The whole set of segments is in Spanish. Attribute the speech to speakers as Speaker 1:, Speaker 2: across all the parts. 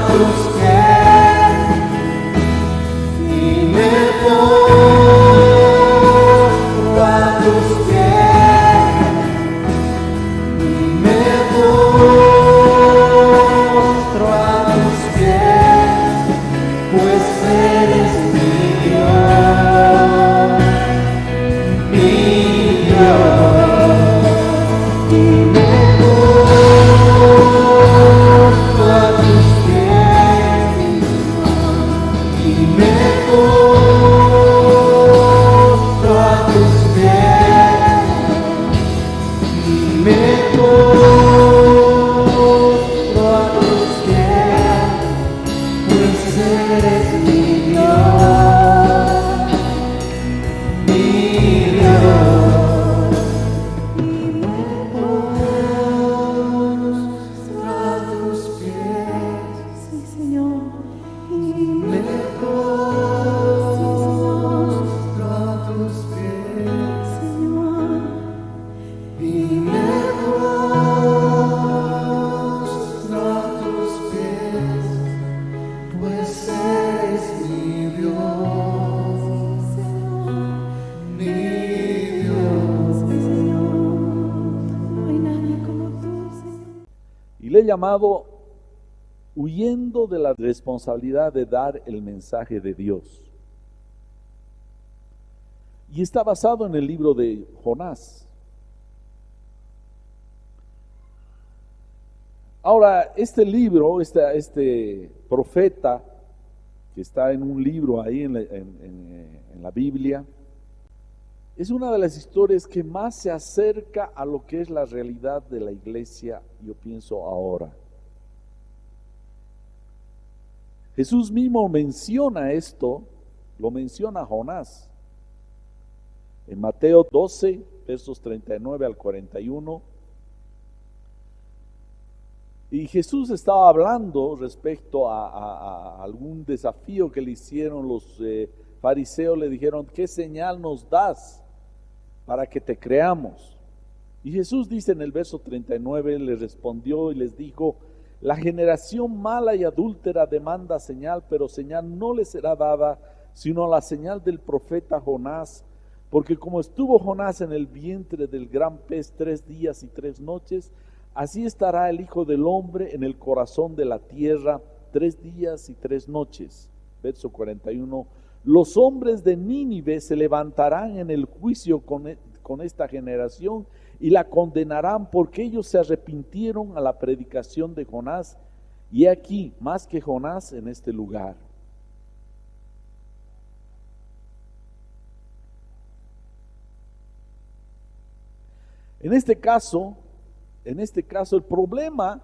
Speaker 1: tus pies y me postro a tus pies y me postro a tus pies, pues eres mi Dios, mi Dios. Y me postro a tus pies y me postro a tus pies y me postro a tus pies, pues eres mi Dios, mi Dios. Y me postro a tus pies,
Speaker 2: Sí, Señor.
Speaker 1: y me postro a tus pies
Speaker 2: Señor.
Speaker 1: y me postro a tus pies, pues eres mi Dios, mi Dios.
Speaker 2: Sí, Señor. No hay nadie como tú, Señor.
Speaker 3: Y le he llamado huyendo de la responsabilidad de dar el mensaje de Dios. Y está basado en el libro de Jonás. Ahora, este libro, este profeta, que está en un libro ahí en la Biblia, es una de las historias que más se acerca a lo que es la realidad de la iglesia, yo pienso ahora. Jesús mismo menciona esto, lo menciona Jonás. En Mateo 12, versos 39 al 41. Y Jesús estaba hablando respecto a algún desafío que le hicieron los fariseos. Le dijeron, ¿qué señal nos das para que te creamos? Y Jesús dice en el verso 39, le respondió y les dijo, la generación mala y adúltera demanda señal, pero señal no le será dada, sino la señal del profeta Jonás. Porque como estuvo Jonás en el vientre del gran pez 3 días y 3 noches, así estará el Hijo del Hombre en el corazón de la tierra 3 días y 3 noches. Verso 41. Los hombres de Nínive se levantarán en el juicio con esta generación y la condenarán, porque ellos se arrepintieron a la predicación de Jonás, y he aquí más que Jonás en este lugar. En este caso el problema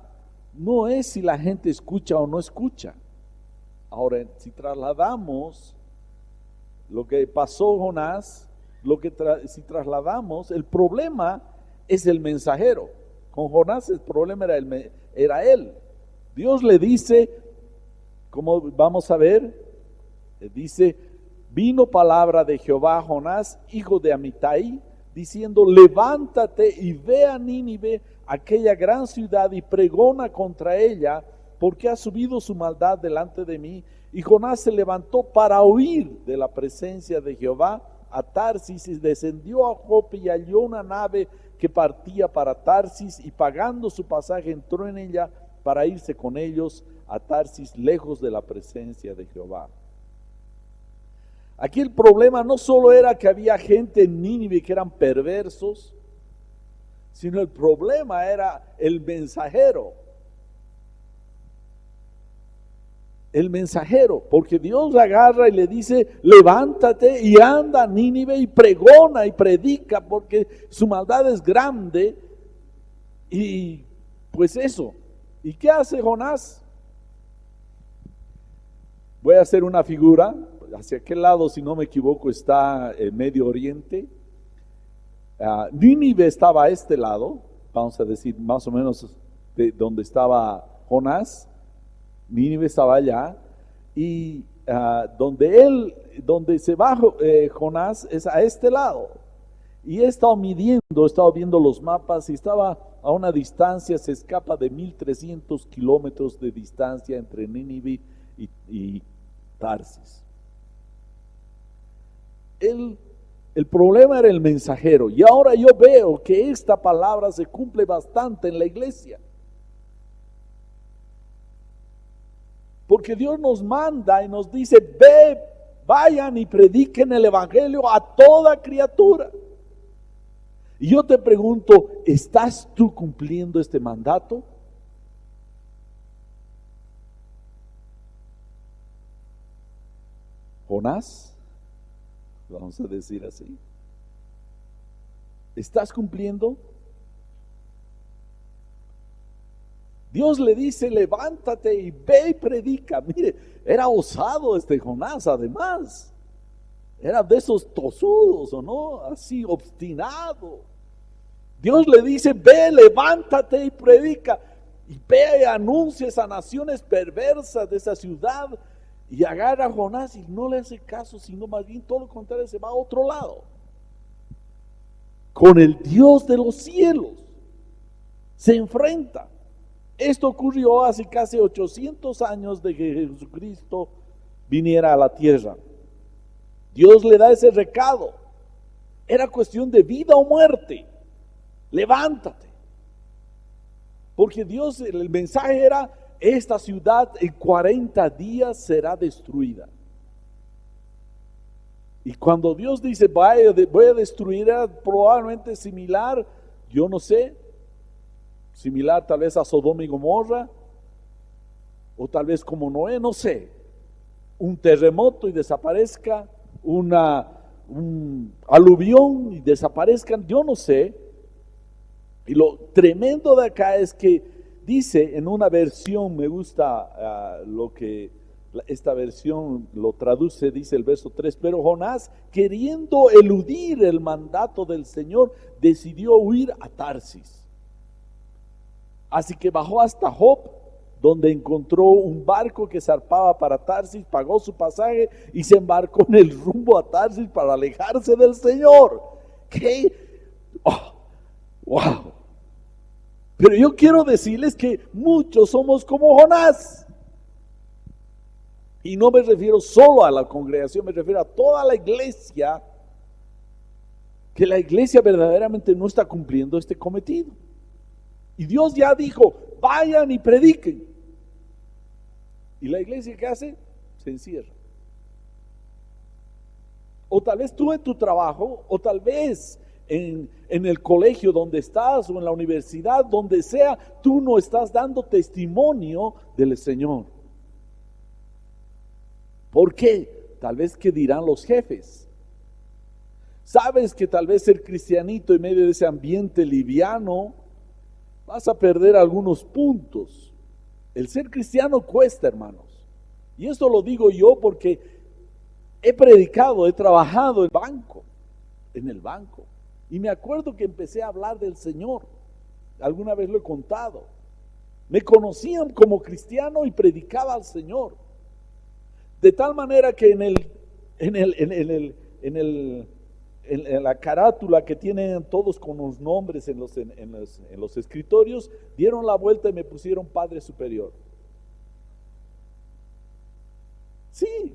Speaker 3: no es si la gente escucha o no escucha. Ahora, si trasladamos lo que pasó Jonás, si trasladamos, el problema es el mensajero. Con Jonás el problema era él. Dios le dice, como vamos a ver, dice, vino palabra de Jehová a Jonás, hijo de Amitai, diciendo, levántate y ve a Nínive, aquella gran ciudad, y pregona contra ella, porque ha subido su maldad delante de mí. Y Jonás se levantó para huir de la presencia de Jehová a Tarsis, y descendió a Jope y halló una nave que partía para Tarsis, y pagando su pasaje entró en ella para irse con ellos a Tarsis, lejos de la presencia de Jehová. Aquí el problema no solo era que había gente en Nínive que eran perversos, sino el problema era el mensajero. El mensajero, porque Dios agarra y le dice, levántate y anda a Nínive y pregona y predica, porque su maldad es grande. Y pues eso. ¿Y qué hace Jonás? Voy a hacer una figura. Hacia aquel lado, si no me equivoco, está el Medio Oriente. Nínive estaba a este lado, vamos a decir más o menos de donde estaba Jonás. Nínive estaba allá, y donde se va Jonás es a este lado. Y he estado midiendo, he estado viendo los mapas, y estaba a una distancia, se escapa de 1300 kilómetros de distancia entre Nínive y Tarsis. El problema era el mensajero, y ahora yo veo que esta palabra se cumple bastante en la iglesia. Porque Dios nos manda y nos dice: vayan y prediquen el evangelio a toda criatura. Y yo te pregunto, ¿estás tú cumpliendo este mandato? Jonás, vamos a decir así, ¿estás cumpliendo? Dios le dice: levántate y ve y predica. Mire, era osado este Jonás, además. Era de esos tosudos, ¿o no? Así, obstinado. Dios le dice: ve, levántate y predica. Y ve y anuncia a naciones perversas de esa ciudad. Y agarra a Jonás y no le hace caso, sino más bien todo lo contrario, se va a otro lado. Con el Dios de los cielos se enfrenta. Esto ocurrió hace casi 800 años de que Jesucristo viniera a la tierra. Dios le da ese recado. Era cuestión de vida o muerte. Levántate. Porque Dios, el mensaje era: esta ciudad en 40 días será destruida. Y cuando Dios dice: voy a destruir, era probablemente similar, yo no sé, similar tal vez a Sodoma y Gomorra, o tal vez como Noé, no sé, un terremoto y desaparezca, un aluvión y desaparezcan, yo no sé. Y lo tremendo de acá es que dice en una versión, me gusta lo que esta versión lo traduce, dice el verso 3: pero Jonás, queriendo eludir el mandato del Señor, decidió huir a Tarsis. Así que bajó hasta Jope, donde encontró un barco que zarpaba para Tarsis, pagó su pasaje y se embarcó en el rumbo a Tarsis para alejarse del Señor. ¿Qué? ¡Oh! ¡Wow! Pero yo quiero decirles que muchos somos como Jonás. Y no me refiero solo a la congregación, me refiero a toda la iglesia, que la iglesia verdaderamente no está cumpliendo este cometido. Y Dios ya dijo: vayan y prediquen. ¿Y la iglesia qué hace? Se encierra. O tal vez tú en tu trabajo, o tal vez en el colegio donde estás, o en la universidad, donde sea, tú no estás dando testimonio del Señor. ¿Por qué? Tal vez que dirán los jefes. Sabes que tal vez ser cristianito en medio de ese ambiente liviano, vas a perder algunos puntos. El ser cristiano cuesta, hermanos. Y esto lo digo yo porque he predicado, he trabajado en el banco. Y me acuerdo que empecé a hablar del Señor. Alguna vez lo he contado. Me conocían como cristiano y predicaba al Señor. De tal manera que en la carátula que tienen todos con los nombres en los escritorios, dieron la vuelta y me pusieron Padre Superior. Sí.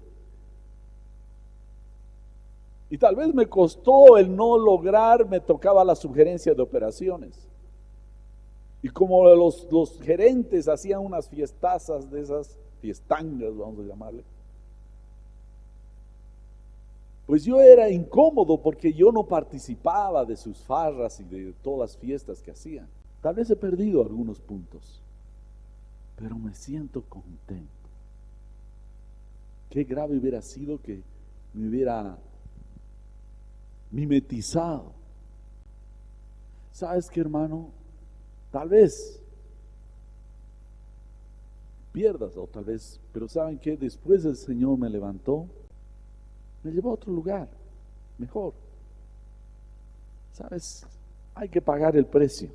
Speaker 3: Y tal vez me costó el no lograr, me tocaba la sugerencia de operaciones. Y como los gerentes hacían unas fiestazas de esas, fiestangas vamos a llamarle, pues yo era incómodo porque yo no participaba de sus farras y de todas las fiestas que hacían. Tal vez he perdido algunos puntos, pero me siento contento. Qué grave hubiera sido que me hubiera mimetizado. ¿Sabes qué, hermano? Tal vez pierdas, o tal vez, pero ¿saben qué? Después el Señor me levantó, me llevó a otro lugar, mejor. ¿Sabes? Hay que pagar el precio.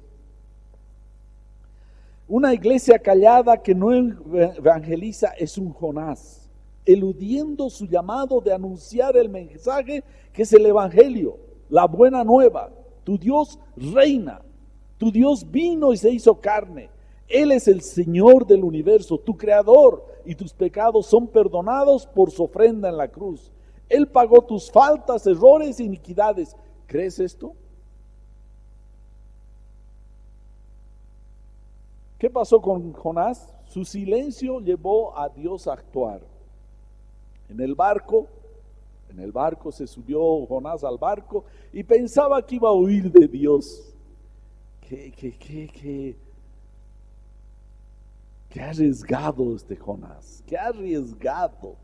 Speaker 3: Una iglesia callada que no evangeliza es un Jonás, eludiendo su llamado de anunciar el mensaje que es el evangelio, la buena nueva. Tu Dios reina. Tu Dios vino y se hizo carne. Él es el Señor del universo, tu creador, y tus pecados son perdonados por su ofrenda en la cruz. Él pagó tus faltas, errores e iniquidades. ¿Crees esto? ¿Qué pasó con Jonás? Su silencio llevó a Dios a actuar. En el barco se subió Jonás al barco y pensaba que iba a huir de Dios. Qué arriesgado este Jonás, qué arriesgado.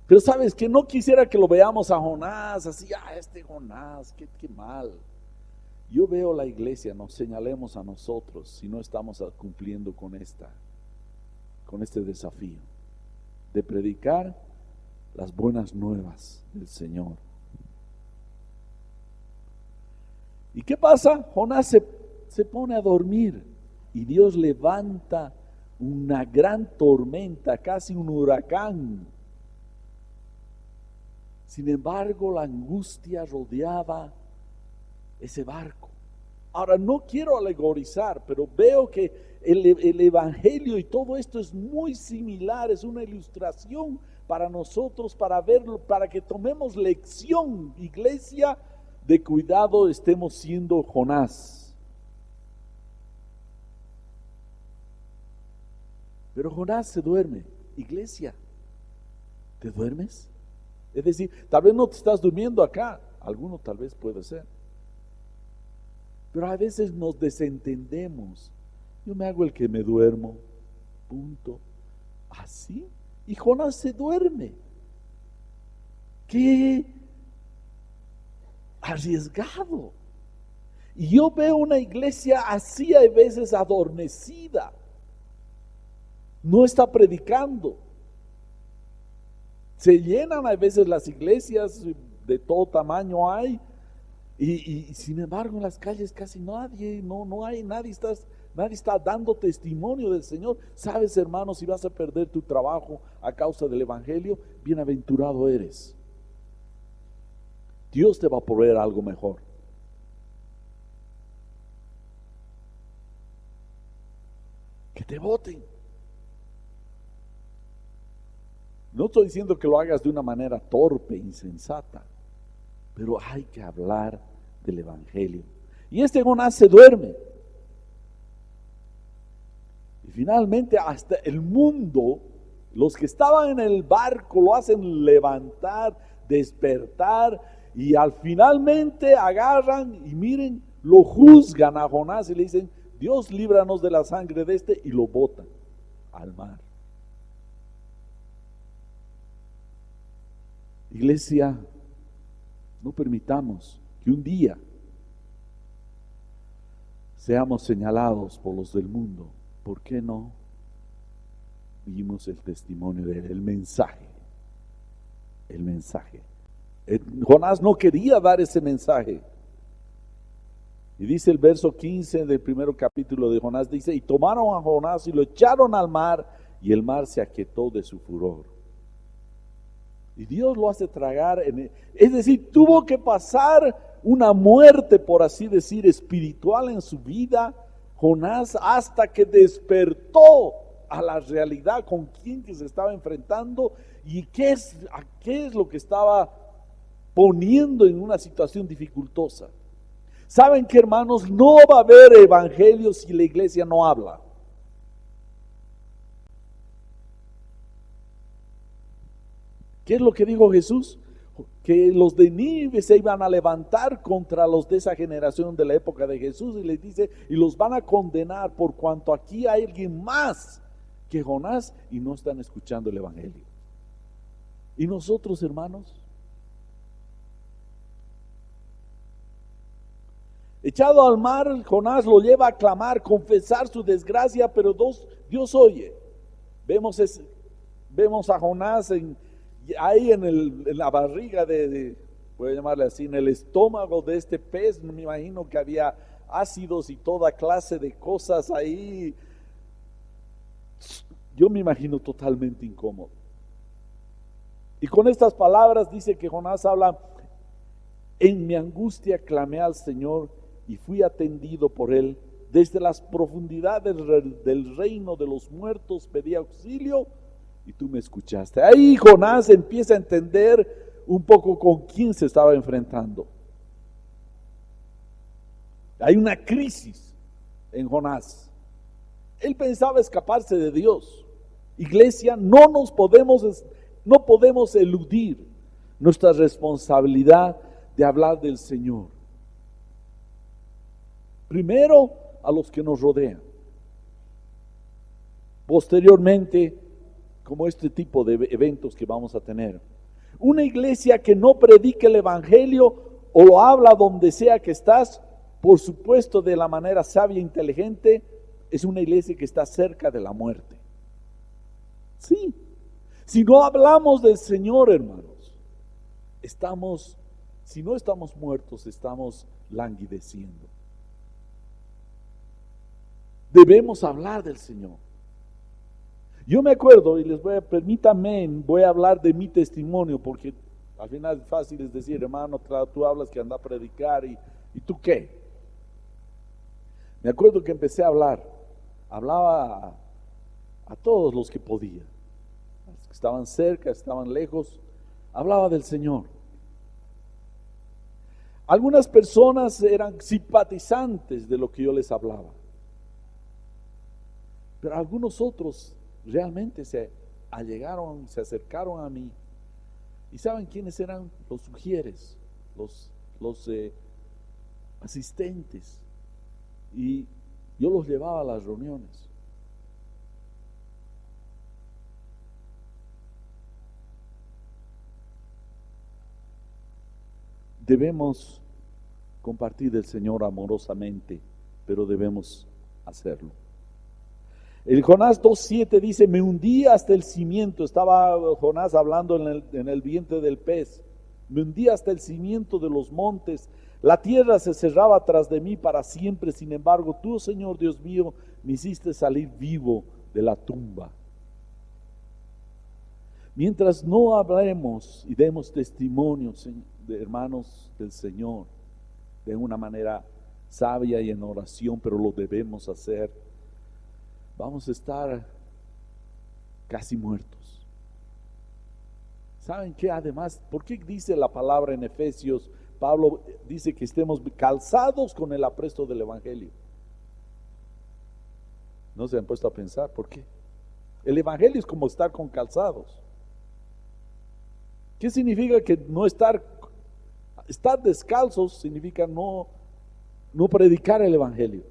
Speaker 3: Pero sabes que no quisiera que lo veamos a Jonás así, este Jonás, qué mal. Yo veo la iglesia, nos señalemos a nosotros si no estamos cumpliendo con este desafío de predicar las buenas nuevas del Señor. ¿Y qué pasa? Jonás se pone a dormir y Dios levanta una gran tormenta, casi un huracán. Sin embargo, la angustia rodeaba ese barco. Ahora, no quiero alegorizar, pero veo que el evangelio y todo esto es muy similar, es una ilustración para nosotros, para verlo, para que tomemos lección, iglesia, de cuidado estemos siendo Jonás. Pero Jonás se duerme. Iglesia, ¿te duermes? Es decir, tal vez no te estás durmiendo acá, alguno tal vez puede ser. Pero a veces nos desentendemos. Yo me hago el que me duermo, punto. Así. Y Jonás se duerme. Qué arriesgado. Y yo veo una iglesia así, a veces adormecida. No está predicando. Se llenan a veces las iglesias, de todo tamaño hay, y sin embargo en las calles casi nadie, no hay, nadie está dando testimonio del Señor. Sabes, hermano, si vas a perder tu trabajo a causa del evangelio, bienaventurado eres. Dios te va a proveer algo mejor. Que te voten. No estoy diciendo que lo hagas de una manera torpe, insensata, pero hay que hablar del evangelio. Y este Jonás se duerme. Y finalmente hasta el mundo, los que estaban en el barco lo hacen levantar, despertar, y finalmente agarran y miren, lo juzgan a Jonás y le dicen: Dios, líbranos de la sangre de este, y lo botan al mar. Iglesia, no permitamos que un día seamos señalados por los del mundo. ¿Por qué no vimos el testimonio de él, el mensaje? El mensaje. Jonás no quería dar ese mensaje. Y dice el verso 15 del primero capítulo de Jonás, dice: y tomaron a Jonás y lo echaron al mar, y el mar se aquietó de su furor. Y Dios lo hace tragar, es decir, tuvo que pasar una muerte, por así decir, espiritual en su vida, Jonás, hasta que despertó a la realidad con quien que se estaba enfrentando y qué es lo que estaba poniendo en una situación dificultosa. ¿Saben qué, hermanos? No va a haber evangelio si la iglesia no habla. ¿Qué es lo que dijo Jesús? Que los de Nínive se iban a levantar contra los de esa generación de la época de Jesús, y les dice: y los van a condenar por cuanto aquí hay alguien más que Jonás y no están escuchando el evangelio. ¿Y nosotros, hermanos? Echado al mar, Jonás lo lleva a clamar, confesar su desgracia, pero Dios oye. Vemos a Jonás ahí en la barriga voy a llamarle así, en el estómago de este pez. Me imagino que había ácidos y toda clase de cosas ahí. Yo me imagino totalmente incómodo. Y con estas palabras dice que Jonás habla: en mi angustia clamé al Señor y fui atendido por él. Desde las profundidades del reino de los muertos pedí auxilio y tú me escuchaste. Ahí Jonás empieza a entender un poco con quién se estaba enfrentando. Hay una crisis en Jonás. Él pensaba escaparse de Dios. Iglesia, no podemos eludir nuestra responsabilidad de hablar del Señor. Primero a los que nos rodean. Posteriormente, como este tipo de eventos que vamos a tener. Una iglesia que no predique el evangelio o lo habla donde sea que estás, por supuesto de la manera sabia e inteligente, es una iglesia que está cerca de la muerte. Sí, si no hablamos del Señor, hermanos, si no estamos muertos, estamos languideciendo. Debemos hablar del Señor. Yo me acuerdo, y permítanme, voy a hablar de mi testimonio, porque al final es fácil es decir, hermano, tú hablas que anda a predicar, ¿y tú qué? Me acuerdo que empecé a hablaba a todos los que podía, los que estaban cerca, estaban lejos, hablaba del Señor. Algunas personas eran simpatizantes de lo que yo les hablaba, pero algunos otros realmente se acercaron a mí. ¿Y saben quiénes eran? Los sugieres, los asistentes. Y yo los llevaba a las reuniones. Debemos compartir del Señor amorosamente, pero debemos hacerlo. El Jonás 2:7 dice, me hundí hasta el cimiento. Estaba Jonás hablando en el vientre del pez. Me hundí hasta el cimiento de los montes. La tierra se cerraba tras de mí para siempre. Sin embargo, tú, Señor Dios mío, me hiciste salir vivo de la tumba. Mientras no hablemos y demos testimonio, de hermanos del Señor, de una manera sabia y en oración, pero lo debemos hacer, vamos a estar casi muertos. ¿Saben qué? Además, ¿por qué dice la palabra en Efesios? Pablo dice que estemos calzados con el apresto del Evangelio. ¿No se han puesto a pensar por qué? El Evangelio es como estar con calzados. ¿Qué significa que no estar descalzos? Significa no predicar el Evangelio.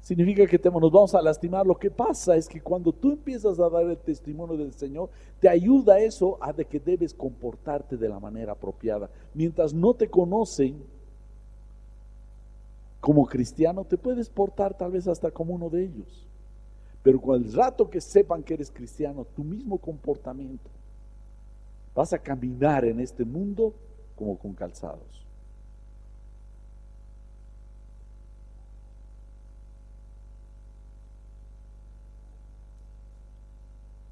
Speaker 3: Significa que nos vamos a lastimar. Lo que pasa es que cuando tú empiezas a dar el testimonio del Señor, te ayuda eso a de que debes comportarte de la manera apropiada. Mientras no te conocen como cristiano, te puedes portar tal vez hasta como uno de ellos. Pero con el rato que sepan que eres cristiano, tu mismo comportamiento, vas a caminar en este mundo como con calzados.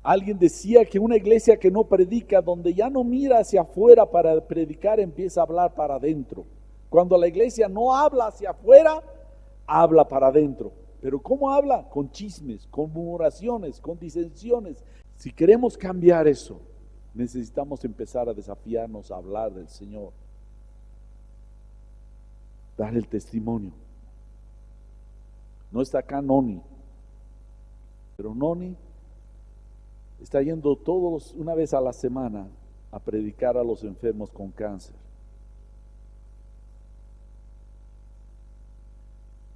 Speaker 3: Alguien decía que una iglesia que no predica, donde ya no mira hacia afuera para predicar, empieza a hablar para adentro. Cuando la iglesia no habla hacia afuera, habla para adentro. Pero ¿cómo habla? Con chismes, con murmuraciones, con disensiones. Si queremos cambiar eso, necesitamos empezar a desafiarnos a hablar del Señor, dar el testimonio. No está acá Noni, pero Noni está yendo una vez a la semana a predicar a los enfermos con cáncer.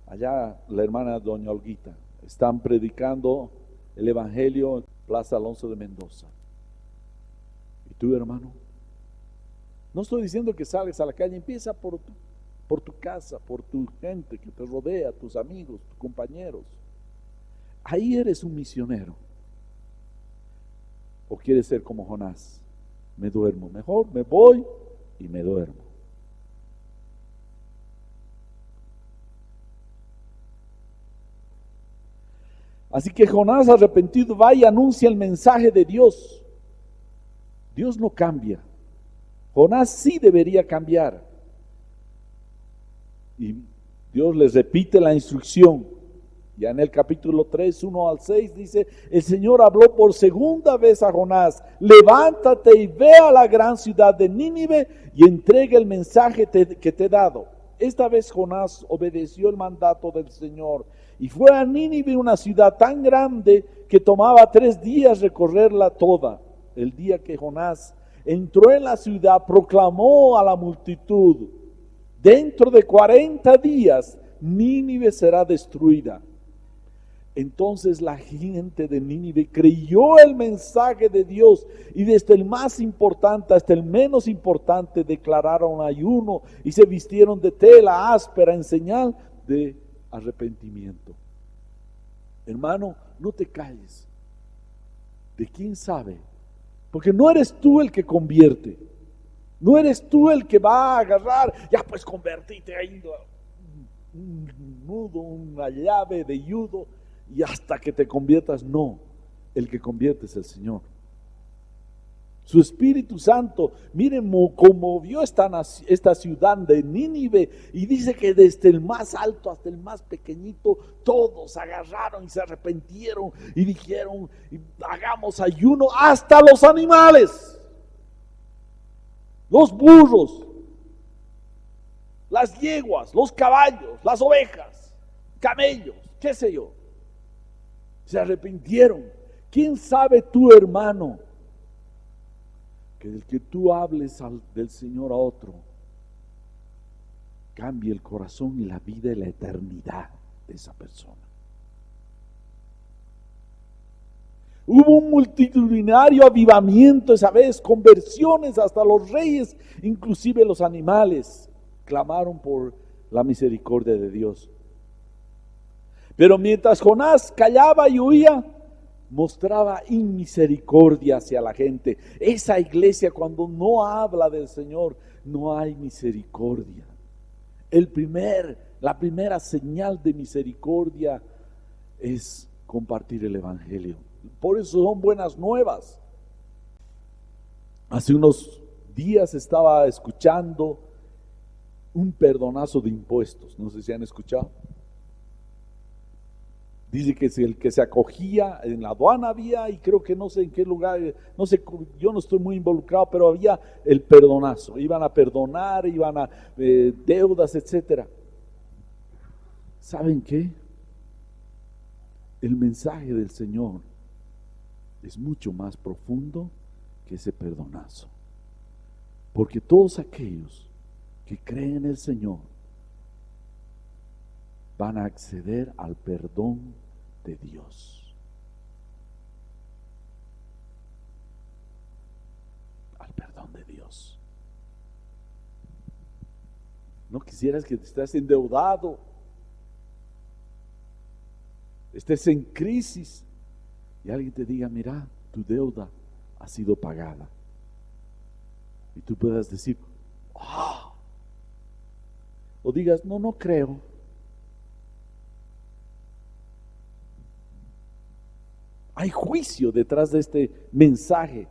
Speaker 3: Allá la hermana doña Olguita están predicando el Evangelio en Plaza Alonso de Mendoza. ¿Y tú, hermano? No estoy diciendo que salgas a la calle, empieza por tu casa, por tu gente que te rodea, tus amigos, tus compañeros. Ahí eres un misionero. ¿O quieres ser como Jonás? Me duermo, mejor me voy y me duermo. Así que Jonás, arrepentido, va y anuncia el mensaje de Dios. Dios no cambia. Jonás sí debería cambiar. Y Dios les repite la instrucción. Ya en el capítulo 3, 1 al 6 dice, el Señor habló por segunda vez a Jonás, levántate y ve a la gran ciudad de Nínive y entrega el mensaje que te he dado. Esta vez Jonás obedeció el mandato del Señor y fue a Nínive, una ciudad tan grande que tomaba 3 días recorrerla toda. El día que Jonás entró en la ciudad, proclamó a la multitud, dentro de 40 días Nínive será destruida. Entonces la gente de Nínive creyó el mensaje de Dios y desde el más importante hasta el menos importante declararon ayuno y se vistieron de tela áspera en señal de arrepentimiento. Hermano, no te calles. ¿De quién sabe? Porque no eres tú el que convierte. No eres tú el que va a agarrar, ya pues convertite ahí un nudo, una llave de judo y hasta que te conviertas. No, el que convierte es el Señor. Su Espíritu Santo, miren, conmovió esta ciudad de Nínive y dice que desde el más alto hasta el más pequeñito, todos agarraron y se arrepintieron y dijeron, hagamos ayuno, hasta los animales, los burros, las yeguas, los caballos, las ovejas, camellos, qué sé yo. Se arrepintieron. ¿Quién sabe tú, hermano, que el que tú hables del Señor a otro cambie el corazón y la vida y la eternidad de esa persona? Hubo un multitudinario avivamiento esa vez, conversiones, hasta los reyes, inclusive los animales, clamaron por la misericordia de Dios. Pero mientras Jonás callaba y huía, mostraba inmisericordia hacia la gente. Esa iglesia, cuando no habla del Señor, no hay misericordia. La primera señal de misericordia es compartir el Evangelio. Por eso son buenas nuevas. Hace unos días estaba escuchando un perdonazo de impuestos. No sé si han escuchado. Dice que si el que se acogía en la aduana había, y creo que no sé en qué lugar, no sé, yo no estoy muy involucrado, pero había el perdonazo, iban a perdonar, iban a deudas, etcétera. ¿Saben qué? El mensaje del Señor es mucho más profundo que ese perdonazo, porque todos aquellos que creen en el Señor van a acceder al perdón de Dios. Al perdón de Dios. No quisieras que estés endeudado, estés en crisis y alguien te diga, mira, tu deuda ha sido pagada. Y tú puedas decir, ¡ah! O digas, no creo. Hay juicio detrás de este mensaje.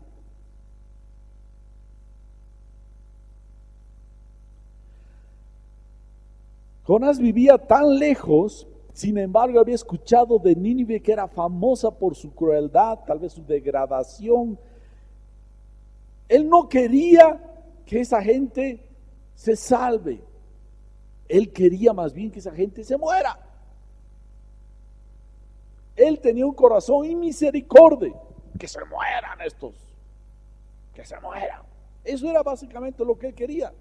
Speaker 3: Jonás vivía tan lejos, sin embargo había escuchado de Nínive, que era famosa por su crueldad, tal vez su degradación. Él no quería que esa gente se salve. Él quería más bien que esa gente se muera. Él tenía un corazón inmisericordia. Que se mueran estos. Que se mueran. Eso era básicamente lo que él quería.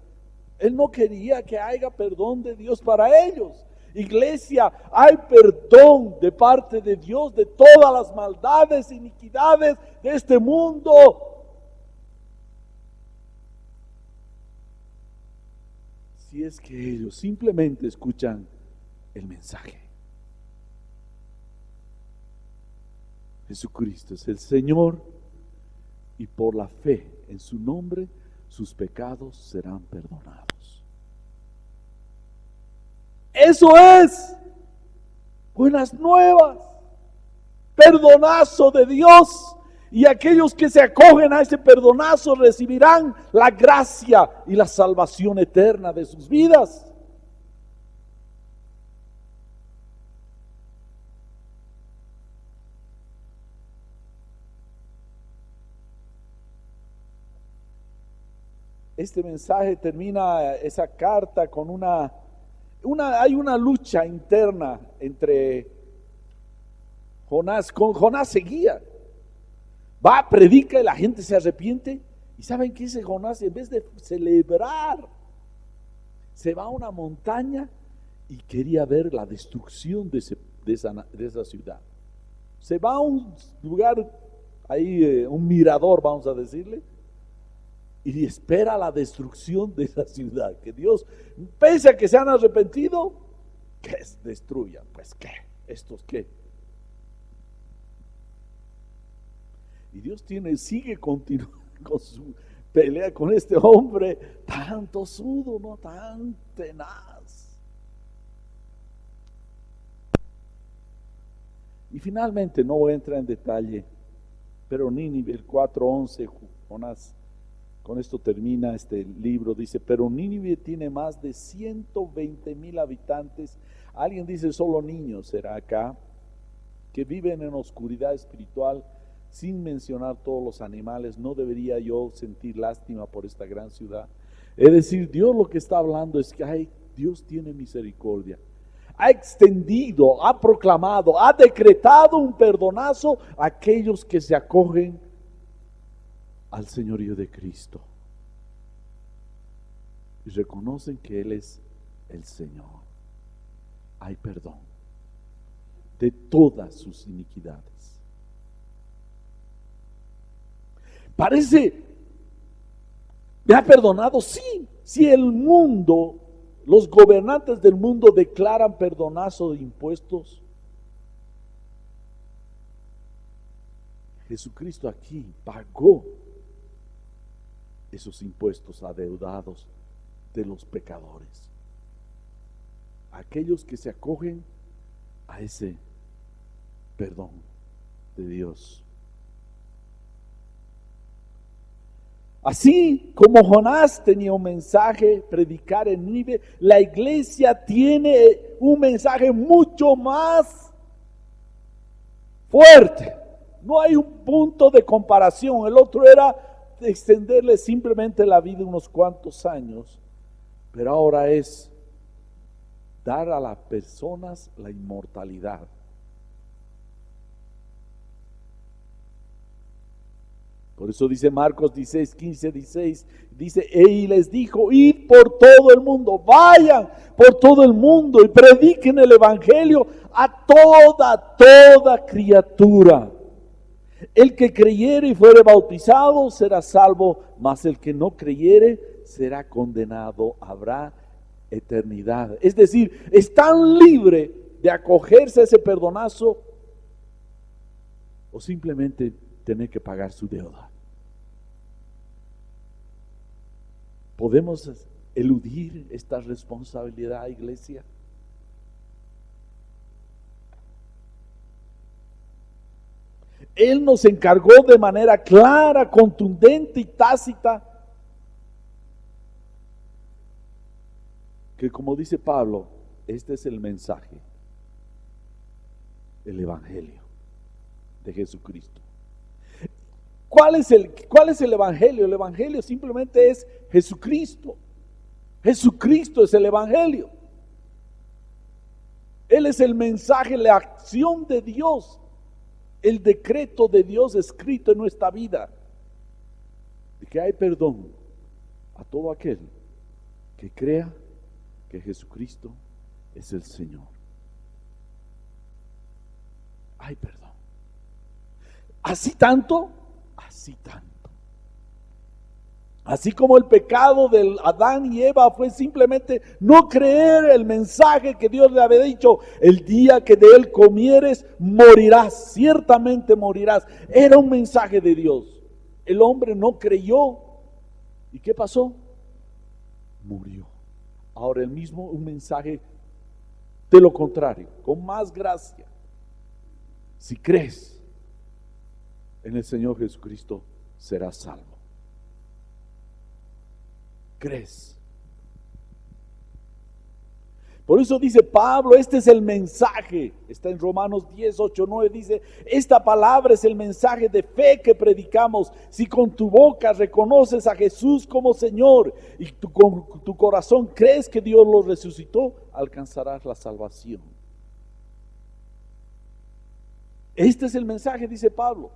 Speaker 3: Él no quería que haya perdón de Dios para ellos. Iglesia, hay perdón de parte de Dios de todas las maldades, iniquidades de este mundo. Si es que ellos simplemente escuchan el mensaje. Jesucristo es el Señor y por la fe en su nombre sus pecados serán perdonados. Eso es buenas nuevas, perdonazo de Dios, y aquellos que se acogen a ese perdonazo recibirán la gracia y la salvación eterna de sus vidas. este mensaje termina esa carta con hay una lucha interna entre Jonás. Jonás seguía, va, predica y la gente se arrepiente. ¿Y saben qué dice Jonás? En vez de celebrar, se va a una montaña y quería ver la destrucción de esa ciudad. Se va a un lugar, ahí un mirador, vamos a decirle, y espera la destrucción de esa ciudad. Que Dios, pese a que se han arrepentido, que destruyan. Pues qué, estos qué. Y Dios sigue continuando con su pelea con este hombre tan tosudo, ¿no? Tan tenaz. Y finalmente, no voy a entrar en detalle, pero Nínive, el 4:11, Jonás, con esto termina este libro, dice, pero Nínive tiene más de 120,000 habitantes. Alguien dice solo niños, será acá, que viven en oscuridad espiritual, sin mencionar todos los animales. ¿No debería yo sentir lástima por esta gran ciudad? Es decir, Dios lo que está hablando es que Dios tiene misericordia. Ha extendido, ha proclamado, ha decretado un perdonazo a aquellos que se acogen al señorío de Cristo y reconocen que Él es el Señor. Hay perdón de todas sus iniquidades. Parece, ¿me ha perdonado? Sí. Si el mundo, los gobernantes del mundo declaran perdonazo de impuestos, Jesucristo aquí pagó esos impuestos adeudados de los pecadores, aquellos que se acogen a ese perdón de Dios. Así como Jonás tenía un mensaje, predicar en Nínive, la iglesia tiene un mensaje mucho más fuerte. No hay un punto de comparación. El otro era extenderle simplemente la vida unos cuantos años, pero ahora es dar a las personas la inmortalidad. Por eso dice Marcos 16, dice, y les dijo, id por todo el mundo, vayan por todo el mundo y prediquen el evangelio a toda criatura. El que creyere y fuere bautizado será salvo, mas el que no creyere será condenado, habrá eternidad. Es decir, están libres de acogerse a ese perdonazo o simplemente tener que pagar su deuda. ¿Podemos eludir esta responsabilidad, iglesia? Él nos encargó de manera clara, contundente y tácita que, como dice Pablo, este es el mensaje, el evangelio de Jesucristo. ¿Cuál es el evangelio? El evangelio simplemente es Jesucristo. Jesucristo es el evangelio. Él es el mensaje, la acción de Dios, el decreto de Dios escrito en nuestra vida, de que hay perdón a todo aquel que crea que Jesucristo es el Señor. Hay perdón. Así tanto. Así como el pecado de Adán y Eva fue simplemente no creer el mensaje que Dios le había dicho: el día que de él comieres morirás, ciertamente morirás. Era un mensaje de Dios. El hombre no creyó. ¿Y qué pasó? Murió. Ahora el mismo, un mensaje de lo contrario, con más gracia. Si crees en el Señor Jesucristo, serás salvo. ¿Crees? Por eso dice Pablo, este es el mensaje. Está en Romanos 10, 8, 9, dice, esta palabra es el mensaje de fe que predicamos. Si con tu boca reconoces a Jesús como Señor y con tu corazón crees que Dios lo resucitó, alcanzarás la salvación. Este es el mensaje, dice Pablo,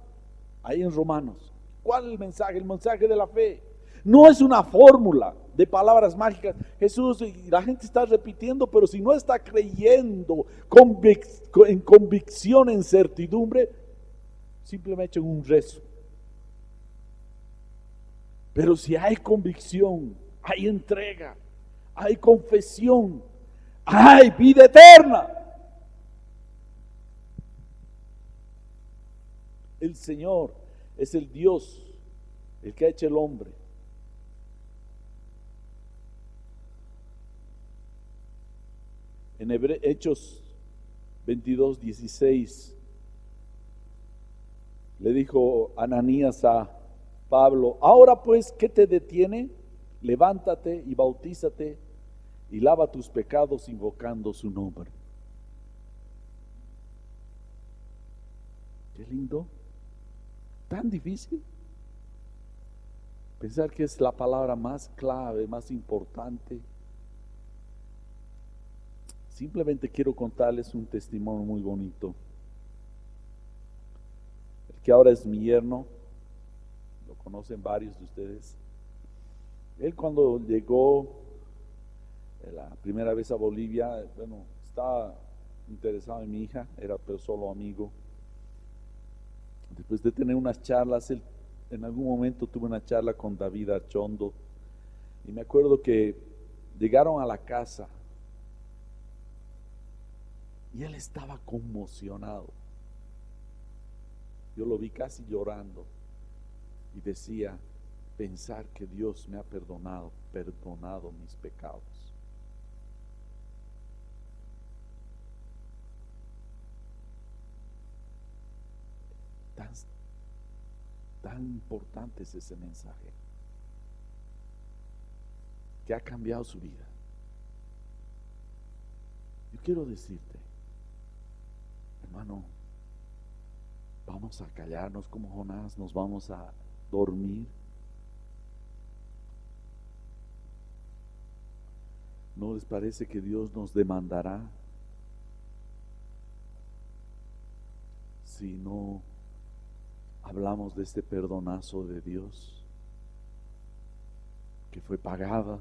Speaker 3: ahí en Romanos. ¿Cuál es el mensaje? El mensaje de la fe. No es una fórmula de palabras mágicas. Jesús, y la gente está repitiendo, pero si no está creyendo en convicción, en certidumbre, simplemente en un rezo. Pero si hay convicción, hay entrega, hay confesión, hay vida eterna. El Señor es el Dios, el que ha hecho el hombre. En Hechos 22, 16, le dijo Ananías a Pablo, ahora pues, ¿qué te detiene? Levántate y bautízate y lava tus pecados invocando su nombre. Qué lindo, tan difícil. Pensar que es la palabra más clave, más importante. Simplemente quiero contarles un testimonio muy bonito. El que ahora es mi yerno, lo conocen varios de ustedes. Él cuando llegó la primera vez a Bolivia, bueno, estaba interesado en mi hija, era pero solo amigo. Después de tener unas charlas, él en algún momento tuve una charla con David Archondo y me acuerdo que llegaron a la casa y él estaba conmocionado. Yo lo vi casi llorando y decía, pensar que Dios me ha perdonado mis pecados. Tan importante es ese mensaje que ha cambiado su vida. Yo quiero decirte, hermano, vamos a callarnos como Jonás, nos vamos a dormir. ¿No les parece que Dios nos demandará si no hablamos de este perdonazo de Dios que fue pagada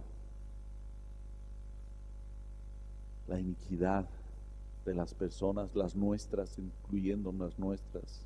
Speaker 3: la iniquidad de las personas, las nuestras, incluyendo las nuestras?